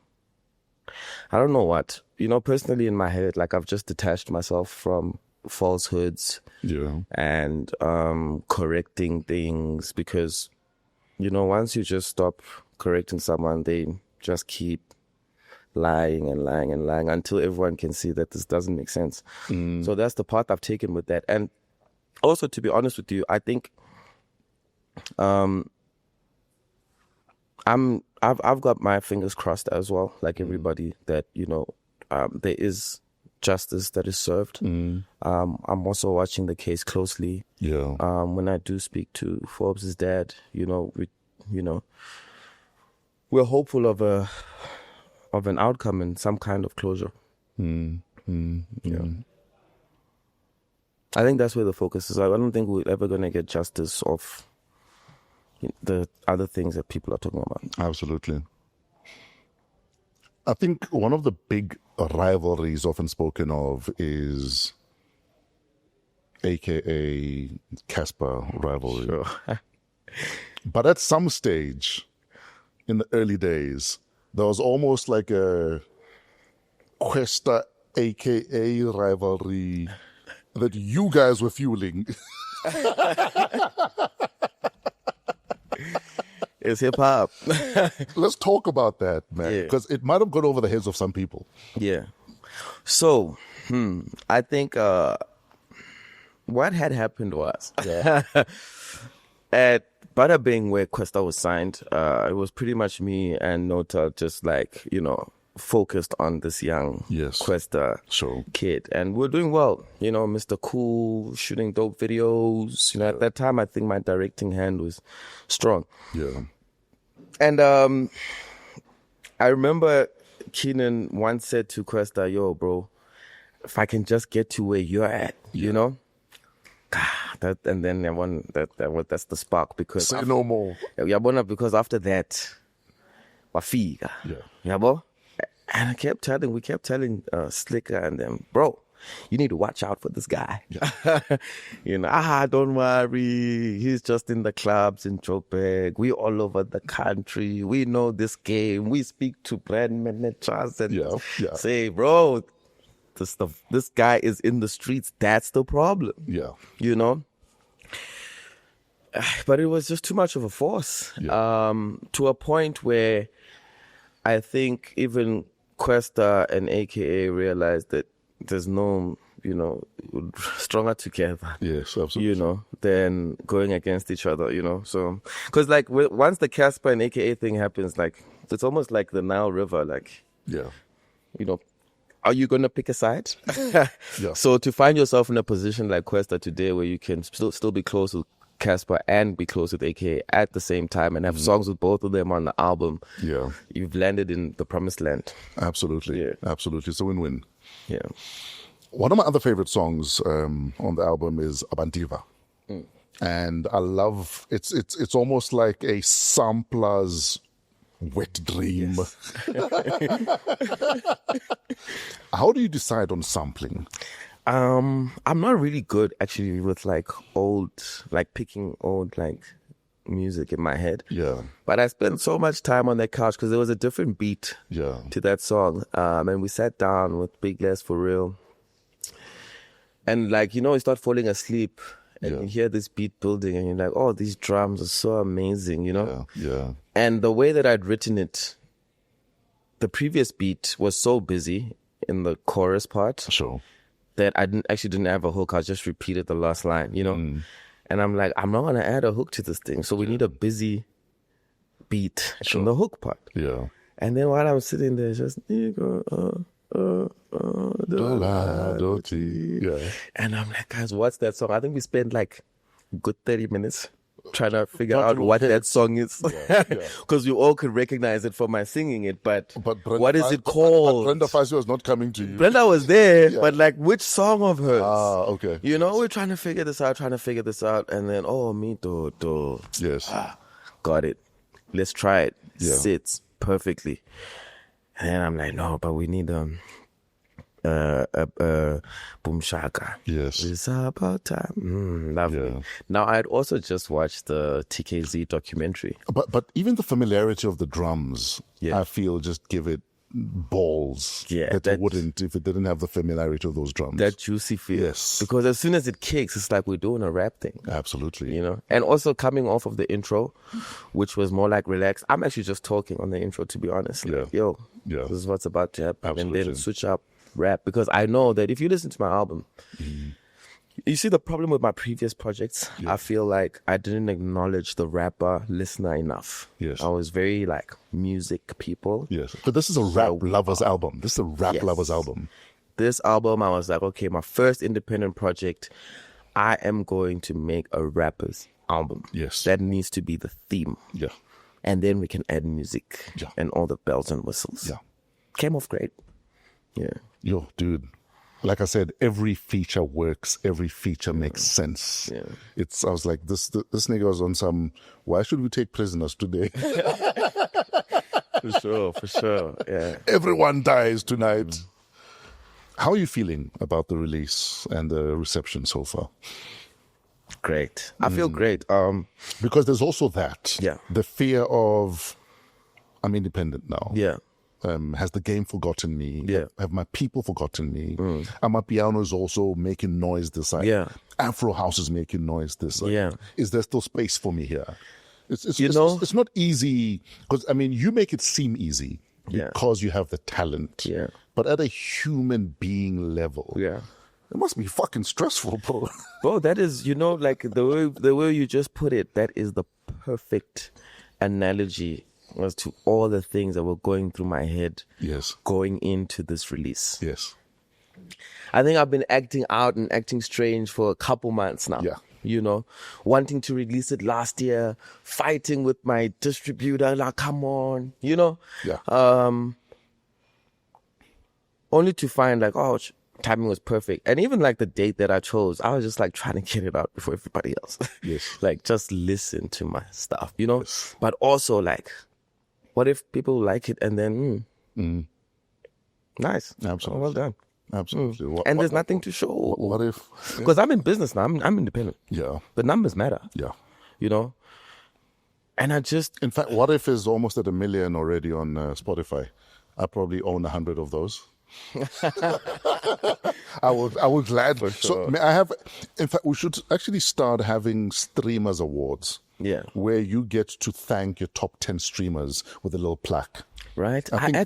I don't know what, personally in my head, I've just detached myself from falsehoods and correcting things, because, once you just stop correcting someone, they just keep lying and lying and lying until everyone can see that this doesn't make sense. So that's the part I've taken with that. And also, to be honest with you, I think I've got my fingers crossed as well, like everybody, that there is justice that is served. I'm also watching the case closely. When I do speak to Forbes' dad, we're hopeful of an outcome and some kind of closure. I think that's where the focus is. I don't think we're ever going to get justice of the other things that people are talking about. Absolutely. I think one of the big rivalries often spoken of is AKA Casper rivalry. Sure. But at some stage in the early days, there was almost like a Questa AKA rivalry that you guys were fueling. It's hip hop. Let's talk about that, man, because it might have gone over the heads of some people. Yeah. So, I think what had happened was at Bada Bing, where Questa was signed, it was pretty much me and Nota just like, focused on this young Questa kid. And we're doing well, Mr. Cool, shooting dope videos. At that time, I think my directing hand was strong. Yeah. And I remember Keenan once said to Questa, yo, bro, if I can just get to where you're at, that, and then that's the spark, because say no more. Because after that, wafika. Yabo? And we kept telling Slicker and them, bro, you need to watch out for this guy. Don't worry. He's just in the clubs in Joburg. We all over the country. We know this game. We speak to brand managers and say, bro, this guy is in the streets. That's the problem. Yeah. But it was just too much of a force. To a point where I think even Questa and AKA realized that there's no, stronger together. Yes, absolutely. Than going against each other, So, because like once the Casper and AKA thing happens, like it's almost like the Nile River, like, are you going to pick a side? So to find yourself in a position like Questa today, where you can still be close with Casper and be close with AKA at the same time and have songs with both of them on the album, you've landed in the promised land. Absolutely. Absolutely. It's a win-win. Yeah. One of my other favorite songs on the album is Abantiva. And I love it's almost like a sampler's wet dream. How do you decide on sampling? I'm not really good actually with picking old music in my head. Yeah. But I spent so much time on that couch because there was a different beat to that song. And we sat down with Big Les for real. And you start falling asleep and you hear this beat building and you're like, oh, these drums are so amazing, Yeah. And the way that I'd written it, the previous beat was so busy in the chorus part. Sure. That I didn't have a hook. I just repeated the last line, And I'm like, I'm not going to add a hook to this thing. So we need a busy beat in the hook part. Yeah. And then while I'm sitting there, just, and I'm like, guys, what's that song? I think we spent a good 30 minutes trying to figure out what that song is. Because you all could recognize it from my singing it, but Brenda, what is it called? Brenda Fasio was not coming to you. Brenda was there, but which song of hers? Okay. We're trying to figure this out, and then, me do. Yes. Got it. Let's try it. Yeah. Sits perfectly. And then I'm like, no, but we need Boom Shaka. Yes. It's about time. Lovely. Yeah. Now, I'd also just watched the TKZ documentary. But even the familiarity of the drums, I feel just give it balls that it wouldn't if it didn't have the familiarity of those drums. That juicy feel. Yes. Because as soon as it kicks, it's like we're doing a rap thing. Absolutely. And also coming off of the intro, which was more relaxed. I'm actually just talking on the intro, to be honest. This is what's about to happen. Absolutely. And then switch up rap, because I know that if you listen to my album, you see the problem with my previous projects. I feel like I didn't acknowledge the rapper listener enough. Yes. I was very music people. Yes. But this is a rap lovers album. This is a rap lovers album. This album, I was like, okay, my first independent project, I am going to make a rapper's album. Yes. That needs to be the theme. Yeah. And then we can add music and all the bells and whistles. Yeah. Came off great. Yeah. Yo, dude, like I said, every feature works. Every feature makes sense. Yeah. I was like, this nigga was on some, why should we take prisoners today? For sure. Yeah. Everyone dies tonight. How are you feeling about the release and the reception so far? Great. I feel great. Because there's also that. Yeah. The fear of, I'm independent now. Yeah. Has the game forgotten me? Yeah. Have my people forgotten me? And my piano is also making noise this side. Yeah. Afro house is making noise this side. Yeah. Is there still space for me here? It's not easy, because I mean, you make it seem easy because you have the talent. Yeah. But at a human being level, Yeah. it must be fucking stressful, bro. Bro, that is, like the way you just put it, that is the perfect analogy as to all the things that were going through my head. Yes. Going into this release. Yes. I think I've been acting out and acting strange for a couple months now. Yeah. Wanting to release it last year, fighting with my distributor, like, come on, Yeah. Only to find like, oh, timing was perfect. And even like the date that I chose, I was just like trying to get it out before everybody else. Yes. Like, just listen to my stuff, Yes. But also like, what if people like it and then, nice. Absolutely. Oh, well done. Absolutely. And there's nothing to show. What if? Because I'm in business now. I'm independent. Yeah. The numbers matter. Yeah. And I just... In fact, what if it's almost at 1 million already on Spotify? I probably own 100 of those. I would gladly. For sure. So in fact, we should actually start having streamers awards. Yeah. Where you get to thank your top 10 streamers with a little plaque. Right. I think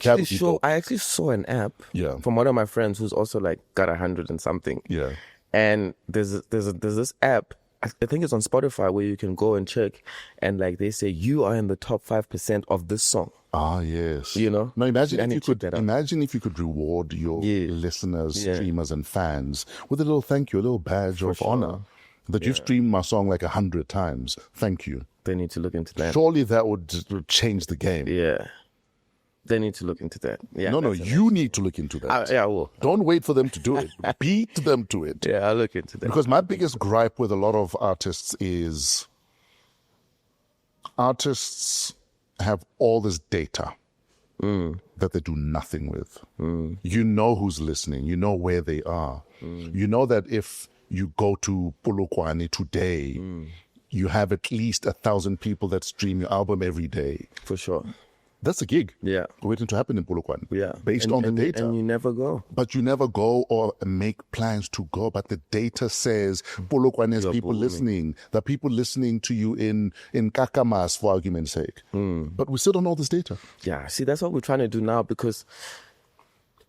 I actually saw an app from one of my friends who's also like got 100 and something. Yeah. And there's this app, I think it's on Spotify, where you can go and check, and like they say you are in the top 5% of this song. Ah, yes. Now imagine if you could reward your listeners, streamers, and fans with a little thank you, a little badge of honor that you've streamed my song like 100 times. Thank you. They need to look into that. Surely that would change the game. Yeah. They need to look into that. Yeah. No, you need to look into that. I will. Don't wait for them to do it. Beat them to it. Yeah, I'll look into that. Because my biggest gripe with a lot of artists is artists have all this data that they do nothing with. You know who's listening. You know where they are. You know that if you go to Polokwane today, you have at least 1,000 people that stream your album every day. For sure. That's a gig. Yeah. Waiting to happen in Polokwane. Yeah. Based on the data. And you never go. But you never go or make plans to go. But the data says Polokwane has people listening. There are people listening to you in Kakamas, for argument's sake. But we still don't know this data. Yeah. See, that's what we're trying to do now, because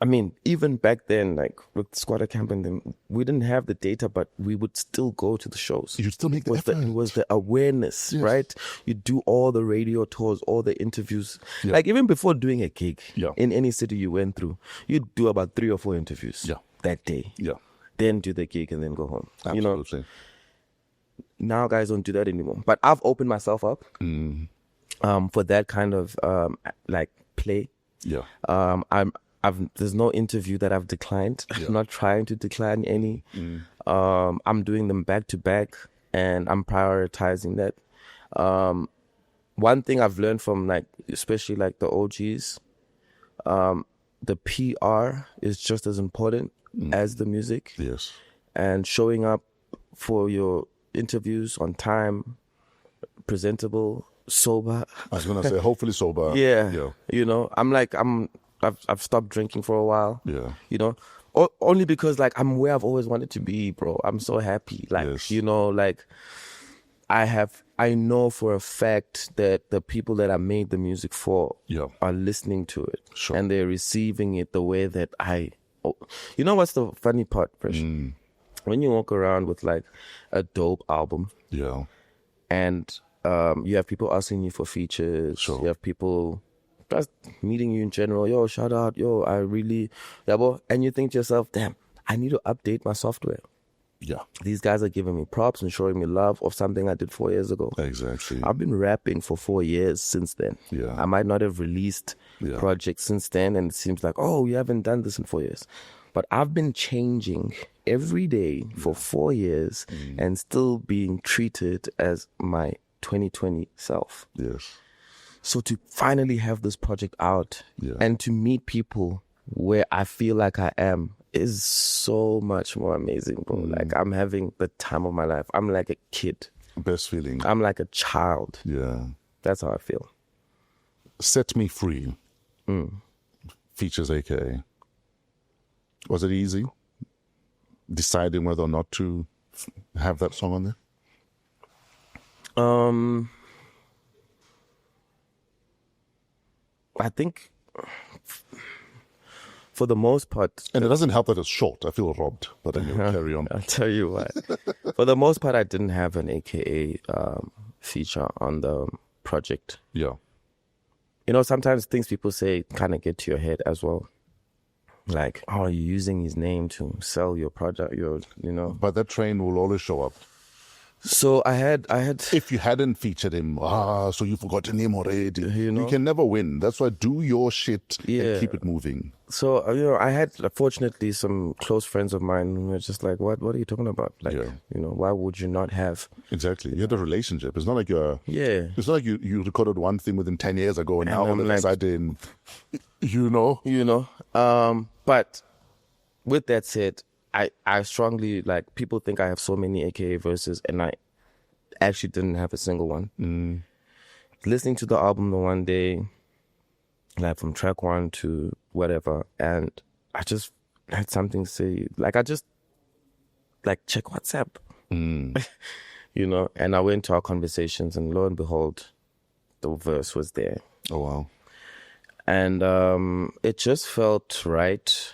I mean, even back then, like with Squatter Camp and them, we didn't have the data, but we would still go to the shows. You'd still make the effort. It was the awareness, right? You do all the radio tours, all the interviews. Yeah. Like even before doing a gig Yeah. in any city you went through, you'd do about 3 or 4 interviews that day. Yeah. Then do the gig and then go home. Absolutely. Now guys don't do that anymore. But I've opened myself up for that kind of like play. Yeah. There's no interview that I've declined. Yeah. I'm not trying to decline any. I'm doing them back to back, and I'm prioritizing that. One thing I've learned from like, especially like the OGs, the PR is just as important as the music. Yes. And showing up for your interviews on time, presentable, sober. I was gonna say, hopefully sober. Yeah. I've stopped drinking for a while. Yeah. Only because like I'm where I've always wanted to be, bro. I'm so happy. Like, like I know for a fact that the people that I made the music for are listening to it. Sure. And they're receiving it the way that you know what's the funny part, Fresh? When you walk around with like a dope album. Yeah. And you have people asking you for features. Sure. You have people just meeting you in general. Yo, shout out. Yo, I really, and you think to yourself, damn, I need to update my software. Yeah. These guys are giving me props and showing me love of something I did 4 years ago. Exactly. I've been rapping for 4 years since then. Yeah. I might not have released projects since then, and it seems like, oh, you haven't done this in 4 years. But I've been changing every day for 4 years and still being treated as my 2020 self. Yes. So to finally have this project out Yeah. and to meet people where I feel like I am is so much more amazing, bro. Like I'm having the time of my life. I'm like a kid. Best feeling. I'm like a child. Yeah. That's how I feel. Set Me Free. Features AKA. Was it easy deciding whether or not to have that song on there? I think for the most part, And it doesn't help that it's short. I feel robbed, but then you'll carry on. I'll tell you what. For the most part, I didn't have an AKA feature on the project. Yeah. You know, sometimes things people say kind of get to your head as well. Like, oh, you're using his name to sell your product, you know. But that train will always show up. So I had. If you hadn't featured him, so you forgot your name already. You know? You can never win. That's why do your shit Yeah. and keep it moving. So, you know, I had, fortunately, some close friends of mine who were just like, what are you talking about? Like, Yeah. you know, why would you not have? Exactly. You had a relationship. It's not like Yeah. It's not like you recorded one thing with him 10 years ago and now all I'm of a like- sudden, you know? You know? But with that said, I strongly, like, people think I have so many AKA verses and I actually didn't have a single one. Listening to the album the one day, like from track 1 to whatever, and I just had something to say, like I just like check WhatsApp, you know, and I went to our conversations and lo and behold, the verse was there. Oh, wow. And it just felt right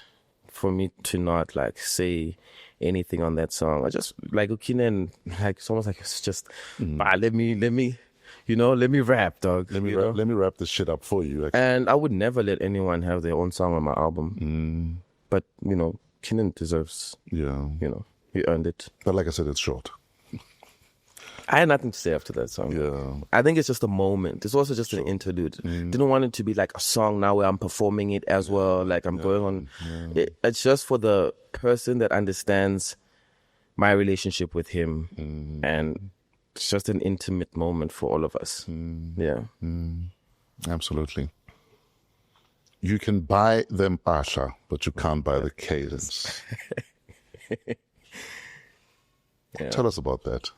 for me to not like say anything on that song. I just like Ukinen, like it's almost like it's just let me you know, let me rap, dog. Let me you know? let me wrap this shit up for you. Actually. And I would never let anyone have their own song on my album. But you know, Kinan deserves, Yeah. you know, he earned it. But like I said, it's short. I had nothing to say after that song. Yeah. I think it's just a moment. It's also just an interlude. Didn't want it to be like a song now where I'm performing it as well. Like I'm going on. It's just for the person that understands my relationship with him. And it's just an intimate moment for all of us. Yeah. Absolutely. You can buy them Asha, but you can't buy the cadence. Tell us about that.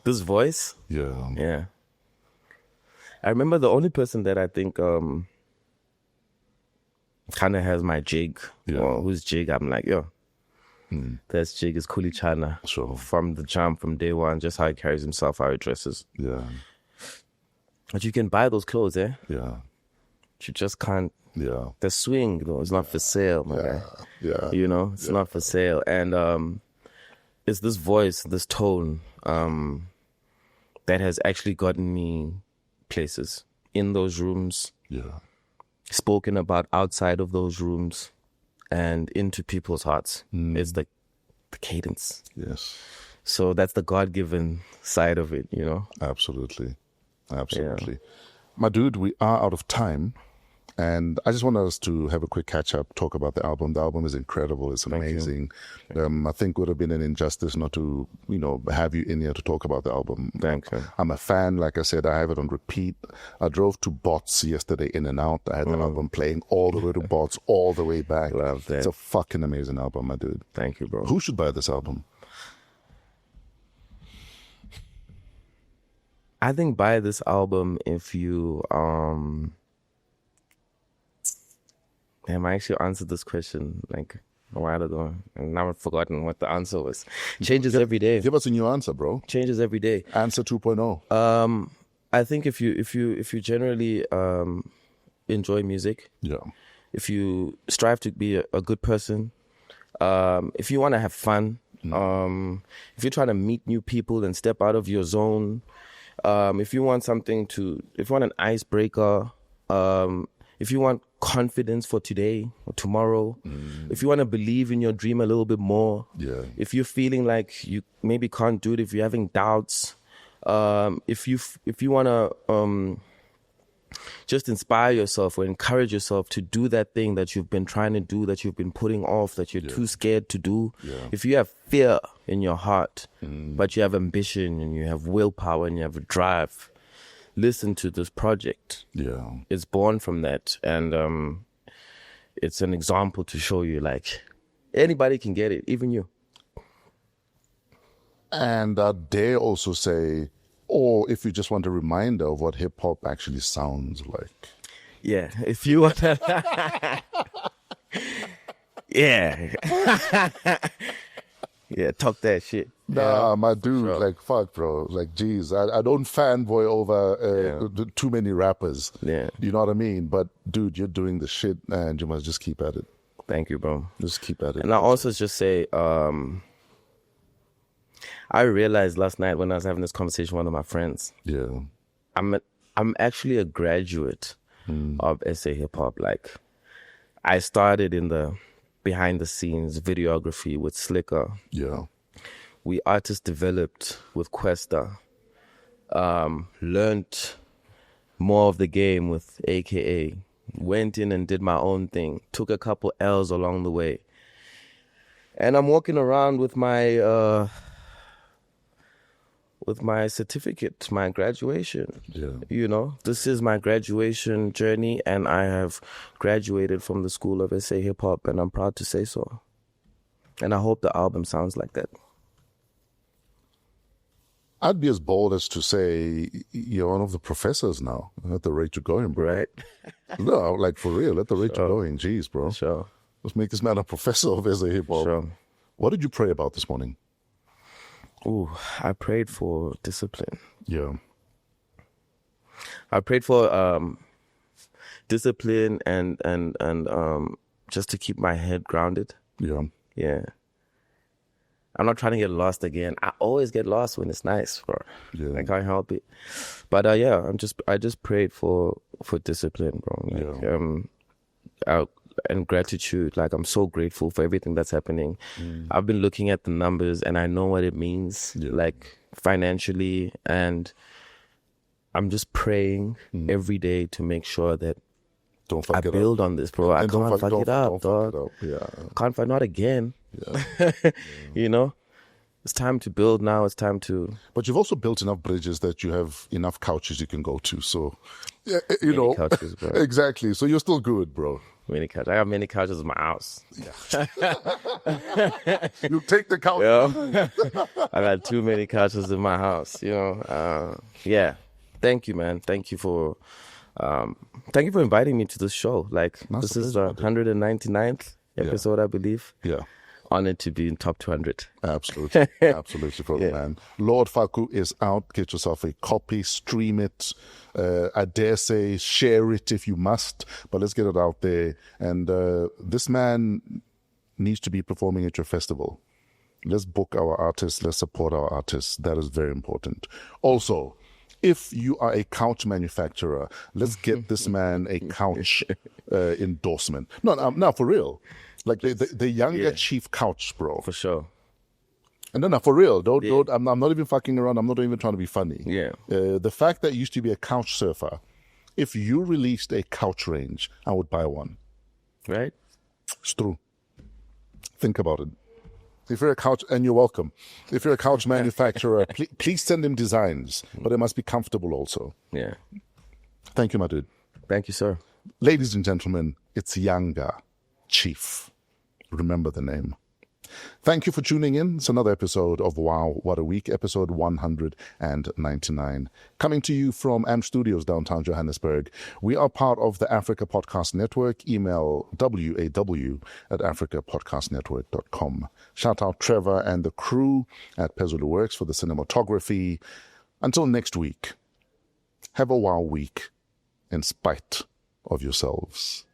This voice. Yeah. Yeah. I remember the only person that I think kind of has my jig, or whose jig I'm like, yo, that's jig is Kuli Chana. Sure. From the jump, from day one, just how he carries himself, how he dresses. Yeah. But you can buy those clothes, eh? Yeah. You just can't. Yeah. The swing, though, is not for sale, my guy. Yeah. You know, it's not for sale. And it's this voice, this tone that has actually gotten me places in those rooms, spoken about outside of those rooms, and into people's hearts. It's the cadence. Yes. So that's the God-given side of it, you know? Absolutely. Absolutely. My dude, we are out of time. And I just want us to have a quick catch up, talk about the album. The album is incredible. It's amazing. I think it would have been an injustice not to, you know, have you in here to talk about the album. Thanks. I'm a fan. Like I said, I have it on repeat. I drove to Bots yesterday in and out. I had the album playing all the way to Bots, all the way back. Love that. It's a fucking amazing album, my dude. Thank you, bro. Who should buy this album? I think buy this album if you Damn, I actually answered this question like a while ago, and now I've forgotten what the answer was. Changes every day. Give us a new answer, bro. Changes every day. Answer 2.0. I think if you generally enjoy music, if you strive to be a good person, if you want to have fun, if you're trying to meet new people and step out of your zone, if you want an icebreaker, if you want confidence for today or tomorrow, if you want to believe in your dream a little bit more, if you're feeling like you maybe can't do it, if you're having doubts, if you want to just inspire yourself or encourage yourself to do that thing that you've been trying to do, that you've been putting off, that you're too scared to do. If you have fear in your heart, but you have ambition and you have willpower and you have a drive, listen to this project. It's born from that. And it's an example to show you, like, anybody can get it, even you. And I dare also say, or if you just want a reminder of what hip hop actually sounds like. Yeah, if you want that. Yeah. Yeah, talk that shit. Nah, my dude, like, fuck, bro. Like, geez, I don't fanboy over too many rappers. Yeah. You know what I mean? But, dude, you're doing the shit and you must just keep at it. Thank you, bro. Just keep at it. And I also just say, I realized last night when I was having this conversation with one of my friends, I'm actually a graduate of SA hip hop. Like, I started in the behind the scenes videography with Slicker. We artist developed with Questa. Learned more of the game with AKA. Went in and did my own thing. Took a couple L's along the way. And I'm walking around with my certificate, my graduation. You know, this is my graduation journey, and I have graduated from the School of SA Hip Hop, and I'm proud to say so. And I hope the album sounds like that. I'd be as bold as to say you're one of the professors now at the rate you're going, bro. Right? No, like, for real, at the rate you're going. Jeez, bro. Sure. Let's make this man a professor of SA Hip Hop. Sure. What did you pray about this morning? Ooh, I prayed for discipline. I prayed for discipline and just to keep my head grounded. Yeah. I'm not trying to get lost again. I always get lost when it's nice, bro. I can't help it. But I just prayed for discipline, bro. Like, and gratitude. Like, I'm so grateful for everything that's happening. I've been looking at the numbers and I know what it means, like, financially, and I'm just praying every day to make sure that I build on this, bro. I can't fuck it up, dog. Can't fuck, not again. You know, it's time to build now. It's time to. But you've also built enough bridges that you have enough couches you can go to. So, you many know, couches, bro. Exactly. So you're still good, bro. Many couches. I got many couches in my house. You take the couch. I got too many couches in my house. You know. Yeah. Thank you, man. Thank you for inviting me to this show. Like, this is the 199th episode, I believe. Honored to be in top 200. Absolutely. Absolutely, brother, man. Lord Faku is out. Get yourself a copy, stream it. I dare say share it if you must, but let's get it out there. And this man needs to be performing at your festival. Let's book our artists. Let's support our artists. That is very important. Also, if you are a couch manufacturer, let's get this man a couch endorsement. No, for real. Like the YANGA Chief couch, bro. For sure. And no, for real. Don't. I'm not even fucking around. I'm not even trying to be funny. The fact that you used to be a couch surfer, if you released a couch range, I would buy one. Right? It's true. Think about it. If you're a couch, and you're welcome. If you're a couch manufacturer, please send him designs, but it must be comfortable also. Yeah. Thank you, my dude. Thank you, sir. Ladies and gentlemen, it's YANGA Chief. Remember the name. Thank you for tuning in. It's another episode of Wow, What a Week, episode 199. Coming to you from AM Studios, downtown Johannesburg. We are part of the Africa Podcast Network. Email waw@africapodcastnetwork.com. Shout out Trevor and the crew at Pezulu Works for the cinematography. Until next week, have a wow week in spite of yourselves.